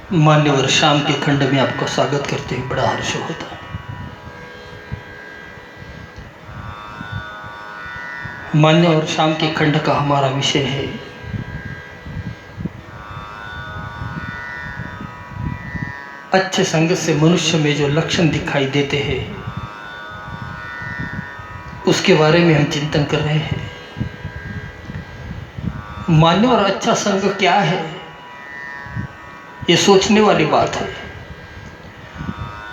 मान्यवर शाम के खंड में आपका स्वागत करते हुए बड़ा हर्ष होता है। मान्यवर शाम के खंड का हमारा विषय है अच्छे संग से मनुष्य में जो लक्षण दिखाई देते हैं उसके बारे में हम चिंतन कर रहे हैं। मान्यवर अच्छा संग क्या है, ये सोचने वाली बात है।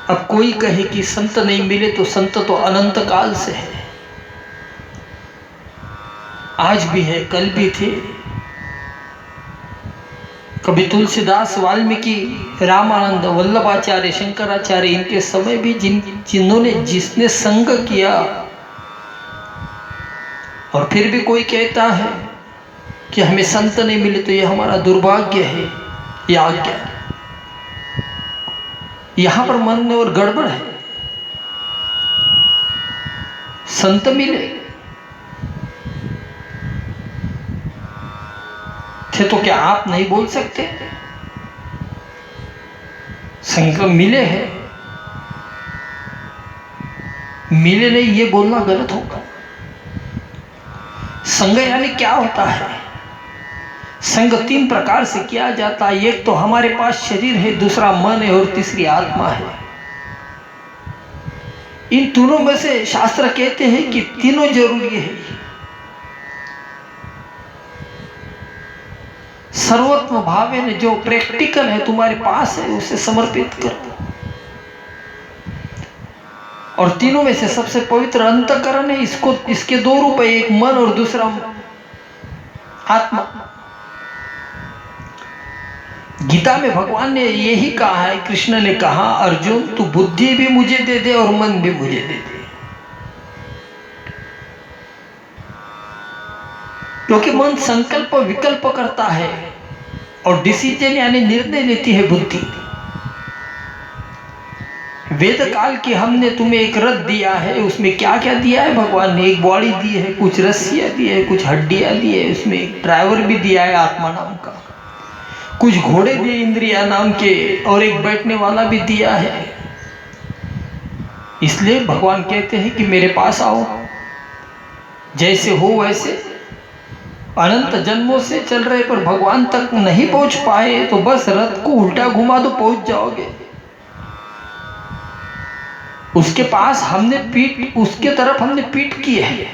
अब कोई कहे कि संत नहीं मिले तो संत तो अनंत काल से है, आज भी है, कल भी थे। कभी तुलसीदास, वाल्मीकि, रामानंद, वल्लभाचार्य, शंकराचार्य, इनके समय भी जिसने संग किया, और फिर भी कोई कहता है कि हमें संत नहीं मिले तो यह हमारा दुर्भाग्य है, यह आज्ञा है। यहां पर मन और गड़बड़ है। संत मिले थे तो क्या आप नहीं बोल सकते? संग मिले हैं, मिले नहीं ये बोलना गलत होगा। संग यानी क्या होता है? संग तीन प्रकार से किया जाता है। एक तो हमारे पास शरीर है, दूसरा मन है और तीसरी आत्मा है। इन तीनों में से शास्त्र कहते हैं कि तीनों जरूरी है। सर्वोत्तम भाव है, जो प्रैक्टिकल है तुम्हारे पास है उसे समर्पित करो। और तीनों में से सबसे पवित्र अंतःकरण है। इसके दो रूप है, एक मन और दूसरा आत्मा। गीता में भगवान ने यही कहा है, कृष्ण ने कहा, अर्जुन तू बुद्धि भी मुझे दे दे और मन भी मुझे दे दे, क्योंकि मन संकल्प विकल्प करता है और डिसीजन यानी निर्णय लेती है बुद्धि। वेद काल की हमने तुम्हें एक रथ दिया है, उसमें क्या क्या दिया है भगवान ने? एक बॉडी दी है, कुछ रस्सियां दी है, कुछ हड्डियां दी है, उसमें एक ड्राइवर भी दिया है आत्मा नाम का, कुछ घोड़े दिए इंद्रिया नाम के, और एक बैठने वाला भी दिया है। इसलिए भगवान कहते हैं कि मेरे पास आओ, जैसे हो वैसे। अनंत जन्मों से चल रहे पर भगवान तक नहीं पहुंच पाए तो बस रथ को उल्टा घुमा दो, पहुंच जाओगे। उसके पास हमने पीठ, उसके तरफ हमने पीठ की है,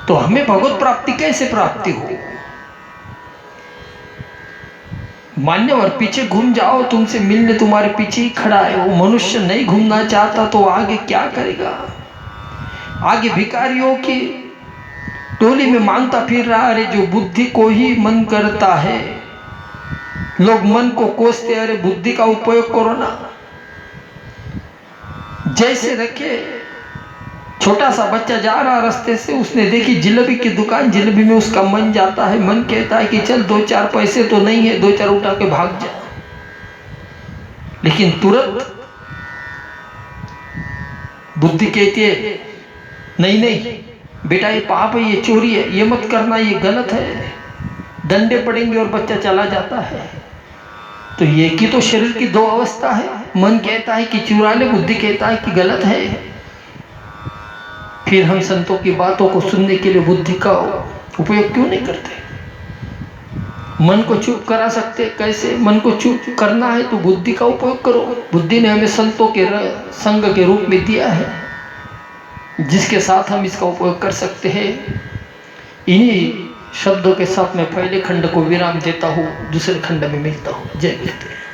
तो हमें भगवत प्राप्ति कैसे प्राप्ति हो? मान्यवर पीछे घूम जाओ, तुमसे मिलने तुम्हारे पीछे ही खड़ा है। वो मनुष्य नहीं घूमना चाहता तो आगे क्या करेगा? आगे भिखारियों की टोली में मांगता फिर रहा, अरे जो बुद्धि को ही मन करता है। लोग मन को कोसते, अरे बुद्धि का उपयोग करो ना। जैसे रखे छोटा सा बच्चा जा रहा रास्ते से, उसने देखी जिलेबी की दुकान, जिलेबी में उसका मन जाता है। मन कहता है कि चल दो चार पैसे तो नहीं है, दो चार उठा के भाग जा। लेकिन तुरंत बुद्धि कहती है नहीं नहीं बेटा, ये पाप है, ये चोरी है, ये मत करना, ये गलत है, डंडे पड़ेंगे, और बच्चा चला जाता है। तो ये की तो शरीर की दो अवस्था है। मन कहता है कि चुरा ले, बुद्धि कहता है कि गलत है। फिर हम संतों की बातों को सुनने के लिए बुद्धि का उपयोग क्यों नहीं करते? मन को चुप करा सकते, कैसे? मन को चुप करना है तो बुद्धि का उपयोग करो। बुद्धि ने हमें संतों के संग के रूप में दिया है, जिसके साथ हम इसका उपयोग कर सकते हैं। इन्हीं शब्दों के साथ मैं पहले खंड को विराम देता हूँ, दूसरे खंड में मिलता हूँ। जय गुरुदेव।